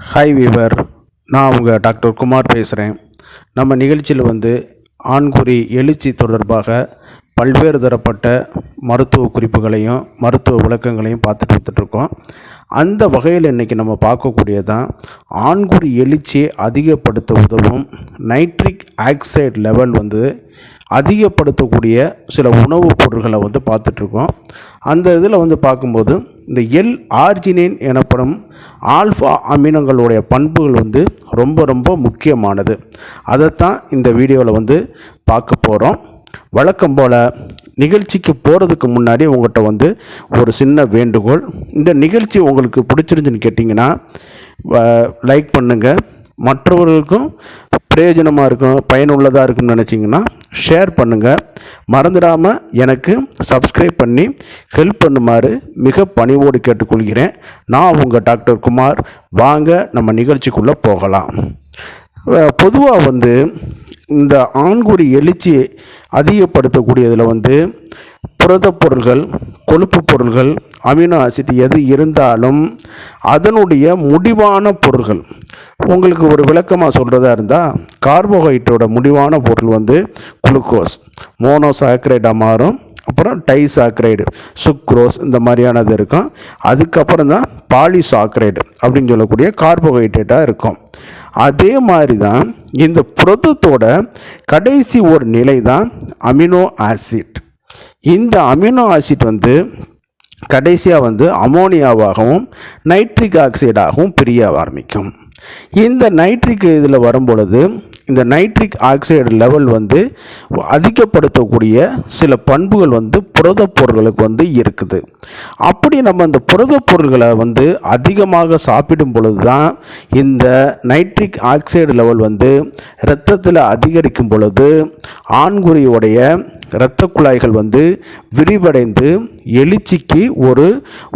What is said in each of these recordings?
Hi viewer, நான் உங்கள் doctor Kumar பேசுகிறேன். நம்ம நிகழ்ச்சியில் ஆண்குறி எழுச்சி தொடர்பாக பல்வேறு தரப்பட்ட மருத்துவ குறிப்புகளையும் மருத்துவ விளக்கங்களையும் பார்த்துட்டு வந்துட்டுருக்கோம். அந்த வகையில் இன்றைக்கி நம்ம பார்க்கக்கூடியதான் ஆண்குறி எழுச்சியை அதிகப்படுத்த உதவும் நைட்ரிக் ஆக்சைடு லெவல் அதிகப்படுத்தக்கூடிய சில உணவுப் பொருட்களை பார்த்துட்ருக்கோம். அந்த இதில் பார்க்கும்போது இந்த ஆர்ஜினின் எனப்படும் ஆல்ஃபா அமினங்களுடைய பண்புகள் ரொம்ப ரொம்ப முக்கியமானது. அதைத்தான் இந்த வீடியோவில் பார்க்க போகிறோம். வழக்கம் போல் நிகழ்ச்சிக்கு போகிறதுக்கு முன்னாடி உங்கள்கிட்ட ஒரு சின்ன வேண்டுகோள். இந்த நிகழ்ச்சி உங்களுக்கு பிடிச்சிருந்துன்னு கேட்டிங்கன்னா லைக் பண்ணுங்கள். மற்றவர்களுக்கும் பிரயோஜனமாக இருக்கும், பயனுள்ளதாக இருக்குன்னு நினச்சிங்கன்னா ஷேர் பண்ணுங்கள். மறந்துடாமல் எனக்கு சப்ஸ்கிரைப் பண்ணி ஹெல்ப் பண்ணுமாறு மிக பணிவோடு கேட்டுக்கொள்கிறேன். நான் உங்கள் டாக்டர் குமார். வாங்க நம்ம நிகழ்ச்சிக்குள்ளே போகலாம். பொதுவாக இந்த ஆண்குறி எழுச்சியை அதிகப்படுத்தக்கூடியதில் புரத பொருள்கள், கொழுப்பு பொருள்கள், அமினோ ஆசிட் எது இருந்தாலும் அதனுடைய முடிவான பொருள்கள், உங்களுக்கு ஒரு விளக்கமாக சொல்கிறதா இருந்தால் கார்போஹைட்ரேட்டோட முடிவான பொருள் குளுக்கோஸ், மோனோசாக்கரைடாக மாறும். அப்புறம் டைசாக்கரைடு, சுக்ரோஸ், இந்த மாதிரியானது இருக்கும். அதுக்கப்புறம் தான் பாலிசாக்கரைடு அப்படின்னு சொல்லக்கூடிய கார்போஹைட்ரேட்டாக இருக்கும். அதே மாதிரி தான் இந்த புரதத்தோட கடைசி ஒரு நிலை தான் அமினோ ஆசிட். இந்த அமினோ ஆசிட் கடைசியாக அமோனியாவாகவும் நைட்ரிக் ஆக்சைடாகவும் பிரிய ஆரம்பிக்கும். இந்த நைட்ரிக் இதில் வரும்பொழுது இந்த நைட்ரிக் ஆக்சைடு லெவல் அதிகப்படுத்தக்கூடிய சில பண்புகள் புரத பொருட்களுக்கு இருக்குது. அப்படி நம்ம இந்த புரத பொருள்களை அதிகமாக சாப்பிடும் பொழுது தான் இந்த நைட்ரிக் ஆக்சைடு லெவல் இரத்தத்தில் அதிகரிக்கும் பொழுது ஆண்குறியுடைய இரத்த குழாய்கள் விரிவடைந்து எழுச்சிக்கு ஒரு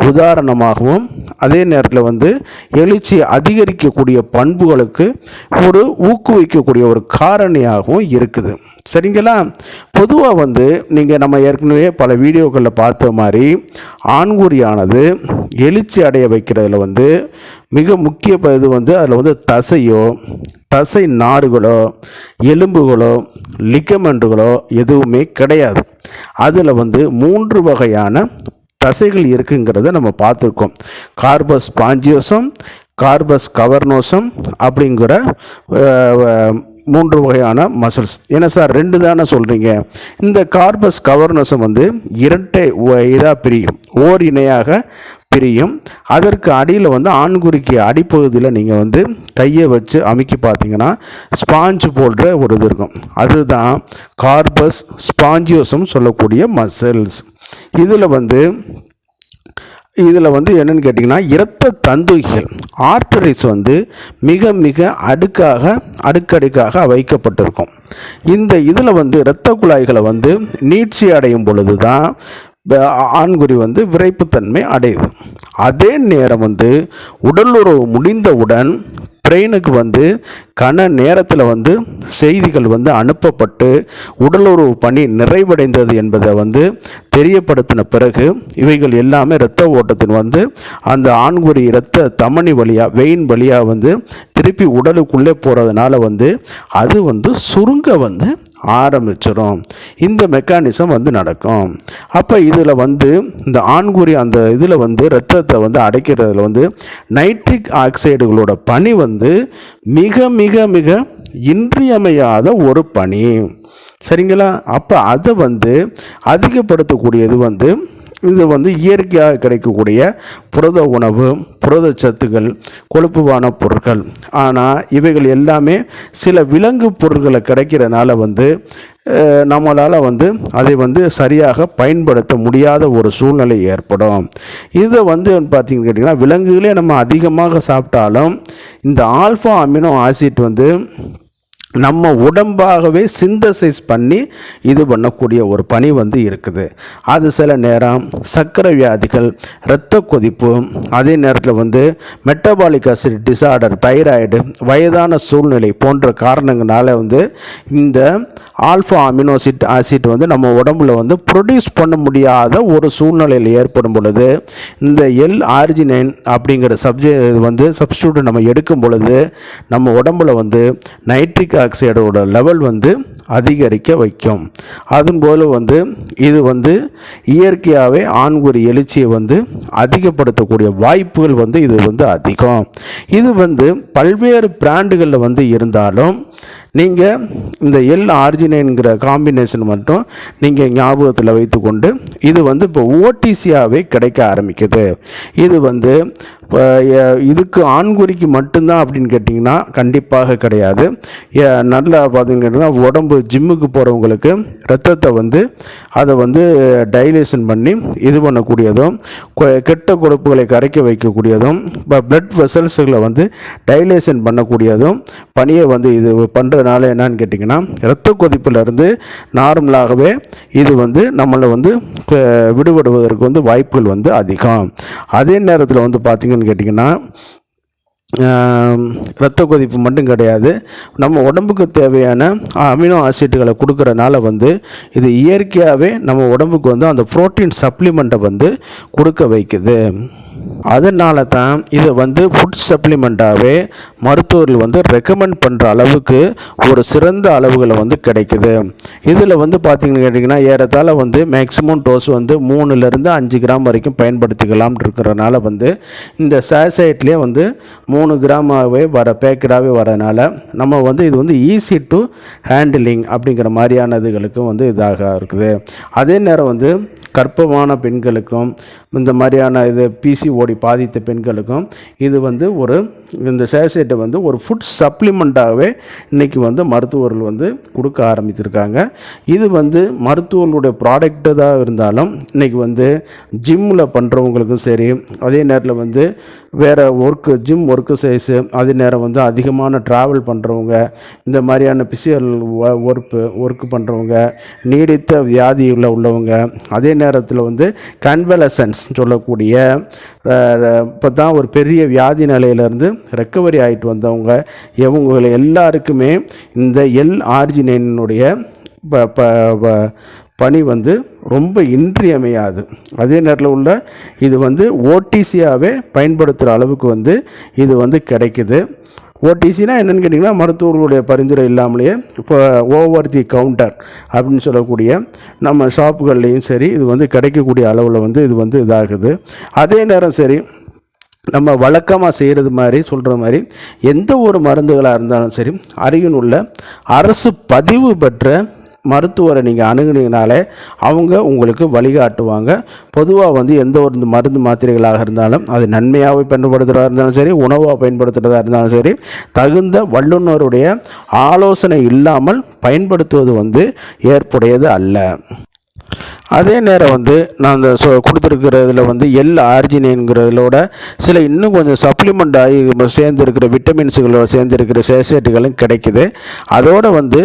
உதாரணமாகவும், அதே நேரத்தில் எழுச்சி அதிகரிக்கக்கூடிய பண்புகளுக்கு ஒரு ஊக்குவிக்கக்கூடிய ஒரு காரணியாகவும் இருக்குது. சரிங்களா? பொதுவாக நீங்கள் நம்ம ஏற்கனவே பல வீடியோக்களில் பார்த்த மாதிரி ஆண்குறியானது எழுச்சி அடைய வைக்கிறதுல மிக முக்கிய இது அதில் தசையோ, தசை நாறுகளோ, எலும்புகளோ, லிகமெண்டுகளோ எதுவுமே கிடையாது. அதில் 3 வகையான தசைகள் இருக்குங்கிறத நம்ம பார்த்துருக்கோம். கார்பஸ் ஸ்பாஞ்சியோசம், கார்பஸ் கவர்னோசம் அப்படிங்கிற 3 வகையான மசில்ஸ். என்ன சார் 2 தானே சொல்கிறீங்க? இந்த கார்பஸ் கவர்னோசம் இரட்டை இதாக பிரியும், ஓர் இணையாக பிரியும். அதற்கு அடியில் ஆண்குறிக்கு அடிப்பகுதியில் நீங்கள் கையை வச்சு அமுக்கி பார்த்தீங்கன்னா ஸ்பாஞ்சு போன்ற ஒரு இது இருக்கும். அதுதான் கார்பஸ் ஸ்பாஞ்சியோசம் சொல்லக்கூடிய மசில்ஸ். இதில் என்னென்னு கேட்டிங்கன்னா இரத்த தந்துகிகள், ஆர்டரிஸ் மிக மிக அடுக்கடுக்காக வைக்கப்பட்டிருக்கும். இந்த இதில் இரத்த குழாய்களை நீட்சி அடையும் பொழுது தான் ஆண்குறி விரைப்புத்தன்மை அடையுது. அதே நேரம் உடலுறவு முடிந்தவுடன் பிரெயினுக்கு கன நேரத்தில் செய்திகள் அனுப்பப்பட்டு உடலுறவு பணி நிறைவடைந்தது என்பதை தெரியப்படுத்தின பிறகு இவைகள் எல்லாமே இரத்த ஓட்டத்தின் அந்த ஆண்குறி இரத்த தமனி வழியாக, வெயின் வழியாக திருப்பி உடலுக்குள்ளே போகிறதுனால அது சுருங்க ஆரம்பிச்சிடும். இந்த மெக்கானிசம் நடக்கும். அப்போ இதில் இந்த ஆண்குறி அந்த இதில் இரத்தத்தை அடைக்கிறதுல நைட்ரிக் ஆக்சைடுகளோட பணி மிக மிக மிக இன்றியமையாத ஒரு பணி. சரிங்களா? அப்போ அதை அதிகப்படுத்தக்கூடியது இது இயற்கையாக கிடைக்கக்கூடிய புரத உணவு, புரத சத்துக்கள், கொழுப்புவான பொருட்கள். ஆனால் இவைகள் எல்லாமே சில விலங்கு பொருட்களை கிடைக்கிறதுனால நம்மளால் அதை சரியாக பயன்படுத்த முடியாத ஒரு சூழ்நிலை ஏற்படும். இதை பார்த்தீங்கன்னு கேட்டிங்கன்னா விலங்குகளே நம்ம அதிகமாக சாப்பிட்டாலும் இந்த ஆல்ஃபா அமினோ ஆசிட் நம்ம உடம்பாகவே சிந்தசைஸ் பண்ணி இது பண்ணக்கூடிய ஒரு பணி வந்து இருக்குது. அது சில நேரம் சர்க்கரை வியாதிகள், இரத்த கொதிப்பு, அதே நேரத்தில் வந்து மெட்டபாலிக் அசிட் டிசார்டர், தைராய்டு, வயதான சூழ்நிலை போன்ற காரணங்களால வந்து இந்த ஆல்ஃபா அமினோசிட் ஆசிட் வந்து நம்ம உடம்புல வந்து ப்ரொடியூஸ் பண்ண முடியாத ஒரு சூழ்நிலையில் ஏற்படும் பொழுது இந்த L-ஆர்ஜினைன் அப்படிங்கிற சப்ஸ்டியூட் நம்ம எடுக்கும் பொழுது நம்ம உடம்புல வந்து நைட்ரிக் ஆக்சைடோட லெவல் வந்து அதிகரிக்க வைக்கும். அதுபோல் வந்து இது வந்து இயற்கையாகவே ஆண்குறி எழுச்சியை வந்து அதிகப்படுத்தக்கூடிய வாய்ப்புகள் வந்து இது வந்து அதிகம். இது வந்து பல்வேறு பிராண்டுகளில் வந்து இருந்தாலும் நீங்கள் இந்த L-ஆர்ஜினைன்கிற காம்பினேஷன் மட்டும் நீங்கள் ஞாபகத்தில் வைத்துக்கொண்டு இது வந்து இப்போ ஓடிசியாகவே கிடைக்க ஆரம்பிக்குது. இது வந்து இதுக்கு ஆண்குறிக்கு மட்டும்தான் அப்படின்னு கேட்டிங்கன்னா கண்டிப்பாக கிடையாது. நல்லா பார்த்தீங்கன்னா உடம்பு ஜிம்முக்கு போகிறவங்களுக்கு ரத்தத்தை வந்து அதை வந்து டைலேஷன் பண்ணி இது பண்ணக்கூடியதும், கெட்ட கொழுப்புகளை கரைக்க வைக்கக்கூடியதும், இப்போ பிளட் வெசல்ஸுகளை வந்து டைலேஷன் பண்ணக்கூடியதும் பணியை வந்து இது பண்ணுறதுனால என்னன்னு கேட்டிங்கன்னா இரத்த கொதிப்பிலிருந்து நார்மலாகவே இது வந்து நம்மளை வந்து விடுபடுவதற்கு வந்து வாய்ப்புகள் வந்து அதிகம். அதே நேரத்தில் வந்து பார்த்திங்கன்னு கேட்டிங்கன்னா இரத்த கொதிப்பு மட்டும் கிடையாது, நம்ம உடம்புக்கு தேவையான அமினோ ஆசிட்டுகளை கொடுக்கறனால வந்து இது இயற்கையாகவே நம்ம உடம்புக்கு வந்து அந்த புரோட்டீன் சப்ளிமெண்ட்டை வந்து கொடுக்க வைக்குது. அதனால தான் இதை வந்து ஃபுட் சப்ளிமெண்ட்டாகவே மருத்துவர்கள் வந்து ரெக்கமெண்ட் பண்ணுற அளவுக்கு ஒரு சிறந்த அளவுகளை வந்து கிடைக்குது. இதில் வந்து பார்த்திங்கன்னு கேட்டிங்கன்னா ஏறத்தாழ வந்து மேக்ஸிமம் டோஸ் வந்து 3லேருந்து 5 கிராம் வரைக்கும் பயன்படுத்திக்கலாம் இருக்கிறனால வந்து இந்த சேசைட்லேயே வந்து 3 கிராமாகவே பேக்கடாகவே வரனால நம்ம வந்து இது வந்து ஈஸி டு ஹேண்டிலிங் அப்படிங்கிற மாதிரியான இதுகளுக்கும் வந்து இதாக இருக்குது. அதே நேரம் வந்து கர்ப்பமான பெண்களுக்கும் இந்த மாதிரியான இது பிசிஓடி பாதித்த பெண்களுக்கும் இது வந்து இந்த சேசைட்டை வந்து ஒரு ஃபுட் சப்ளிமெண்ட்டாகவே இன்றைக்கி வந்து மருத்துவர்கள் வந்து கொடுக்க ஆரம்பித்திருக்காங்க. இது வந்து மருத்துவர்களுடைய ப்ராடக்ட்டு தான் இருந்தாலும் இன்றைக்கி வந்து ஜிம்மில் பண்ணுறவங்களுக்கும் சரி, அதே நேரத்தில் வந்து வேறு ஜிம் ஒர்க்கு சைஸு, அதே நேரம் வந்து அதிகமான ட்ராவல் பண்ணுறவங்க, இந்த மாதிரியான பிசிக்கல் ஒர்க்கு பண்ணுறவங்க, நீடித்த வியாதியில் உள்ளவங்க, அதே நேரத்தில் வந்து கன்வலசன்ஸ் சொல்லக்கூடிய இப்போ தான் ஒரு பெரிய வியாதி நிலையிலேருந்து ரெக்கவரி ஆகிட்டு வந்தவங்க, இவங்களை எல்லாருக்குமே இந்த L-ஆர்ஜினைனுடைய பணி வந்து ரொம்ப இன்றியமையாது. அதே நேரத்தில் உள்ள இது வந்து ஓடிசியாகவே பயன்படுத்துகிற அளவுக்கு வந்து இது வந்து கிடைக்குது. ஓடிசினா என்னென்னு கேட்டிங்கன்னா மருத்துவர்களுடைய பரிந்துரை இல்லாமலேயே இப்போ ஓவர் தி கவுண்டர் அப்படின்னு சொல்லக்கூடிய நம்ம ஷாப்புகள்லேயும் சரி இது வந்து கிடைக்கக்கூடிய அளவில் வந்து இது வந்து இதாகுது. அதே நேரம் சரி நம்ம வழக்கமாக செய்கிறது மாதிரி சொல்கிற மாதிரி எந்த ஒரு மருந்துகளாக இருந்தாலும் சரி அருகில் உள்ள அரசு பதிவு பெற்ற மருத்துவரை நீங்கள் அணுகுனீங்கனாலே அவங்க உங்களுக்கு வழிகாட்டுவாங்க. பொதுவாக வந்து எந்த ஒரு மருந்து மாத்திரைகளாக இருந்தாலும் அது நன்மையாக பயன்படுத்துகிறதா இருந்தாலும் சரி, உணவாக பயன்படுத்துகிறதா இருந்தாலும் சரி, தகுந்த வல்லுநருடைய ஆலோசனை இல்லாமல் பயன்படுத்துவது வந்து ஏற்புடையது அல்ல. அதே நேரம் வந்து நான் அந்த கொடுத்துருக்கிறதுல வந்து L-ஆர்ஜினைன்கிறதோட சில இன்னும் கொஞ்சம் சப்ளிமெண்ட் ஆகி சேர்ந்துருக்கிற விட்டமின்ஸுகளோட சேர்ந்துருக்கிற சேசேட்டுகளும் கிடைக்குது. அதோடு வந்து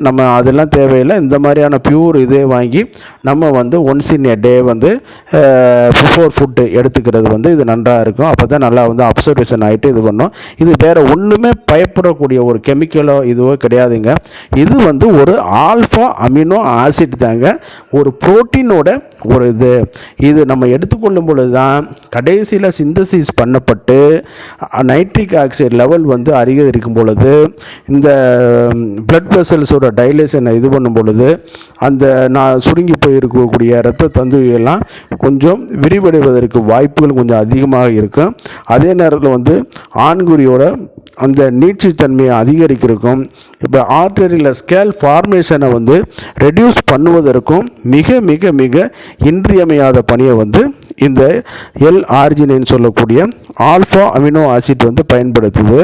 நம்ம அதெல்லாம் தேவையில்லை, இந்த மாதிரியான பியூர் இதே வாங்கி நம்ம வந்து ஒன்ஸ் இன் எ டே வந்து பிஃபோர் ஃபுட்டு எடுத்துக்கிறது வந்து இது நன்றாக இருக்கும். அப்போ தான் நல்லா வந்து அப்சர்வேஷன் ஆகிட்டு இது பண்ணோம். இது வேறு ஒன்றுமே பயப்படக்கூடிய ஒரு கெமிக்கலோ இதுவோ கிடையாதுங்க. இது வந்து ஒரு ஆல்ஃபா அமினோ ஆசிட் தாங்க, ஒரு புரோட்டீனோட ஒரு இது நம்ம எடுத்துக்கொள்ளும் பொழுது தான் கடைசியில் சிந்தசிஸ் பண்ணப்பட்டு நைட்ரிக் ஆக்சைடு லெவல் வந்து அதிகரிக்கும் பொழுது இந்த பிளட் வெசல்ஸோட டைலேஷனை இது பண்ணும் பொழுது அந்த சுருங்கி போயிருக்கக்கூடிய இரத்த தந்துவெல்லாம் கொஞ்சம் விரிவடைவதற்கு வாய்ப்புகள் கொஞ்சம் அதிகமாக இருக்கும். அதே நேரத்தில் வந்து ஆண்குறியோட அந்த நீட்சித்தன்மையை அதிகரிக்கிறதுக்கும் இப்போ ஆர்டரியில் ஸ்கேல் ஃபார்மேஷனை வந்து ரெடியூஸ் பண்ணுவதற்கும் மிக மிக மிக இன்றியமையாத பணியை வந்து இந்த L-ஆர்ஜினைன் சொல்லக்கூடிய ஆல்ஃபா அமினோ ஆசிட் வந்து பயன்படுத்துது.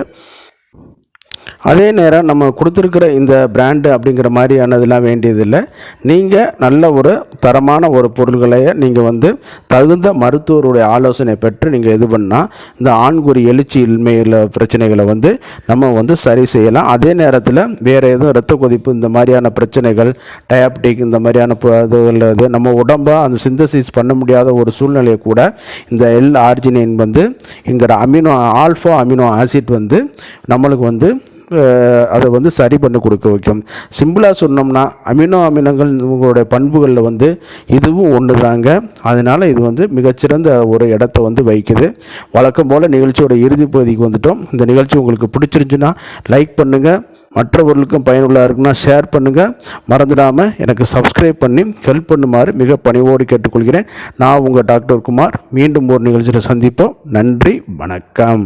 அதே நேரம் நம்ம கொடுத்துருக்கிற இந்த பிராண்டு அப்படிங்கிற மாதிரியானதெல்லாம் வேண்டியதில்லை. நீங்கள் நல்ல ஒரு தரமான ஒரு பொருள்களை நீங்கள் வந்து தகுந்த மருத்துவருடைய ஆலோசனை பெற்று நீங்கள் இது பண்ணால் இந்த ஆண்குறி எழுச்சி இன்மையில் பிரச்சனைகளை வந்து நம்ம வந்து சரி செய்யலாம். அதே நேரத்தில் வேறு எதுவும் இரத்த கொதிப்பு இந்த மாதிரியான பிரச்சனைகள், டயாபெட்டிக் இந்த மாதிரியான இது நம்ம உடம்பை அந்த சிந்தசிஸ் பண்ண முடியாத ஒரு சூழ்நிலையை கூட இந்த L-ஆர்ஜினைன் வந்து இங்கிற ஆல்ஃபா அமினோ ஆசிட் வந்து நம்மளுக்கு வந்து அதை வந்து சரி பண்ணி கொடுக்க வைக்கும். சிம்பிளாக சொன்னோம்னா அமினங்கள் உங்களுடைய பண்புகளில் வந்து இதுவும் ஒன்று தாங்க. அதனால் இது வந்து மிகச்சிறந்த ஒரு இடத்த வந்து வைக்குது. வழக்கம் போல் நிகழ்ச்சியோட இறுதி பகுதிக்கு வந்துட்டோம். இந்த நிகழ்ச்சி உங்களுக்கு பிடிச்சிருந்துச்சுன்னா லைக் பண்ணுங்கள், மற்றவர்களுக்கும் பயனுள்ளதாக இருக்குன்னா ஷேர் பண்ணுங்கள். மறந்துடாமல் எனக்கு சப்ஸ்கிரைப் பண்ணி ஹெல்ப் பண்ணுமாறு மிக பணிவோடு கேட்டுக்கொள்கிறேன். நான் உங்கள் டாக்டர் குமார். மீண்டும் ஒரு நிகழ்ச்சியில் சந்திப்போம். நன்றி, வணக்கம்.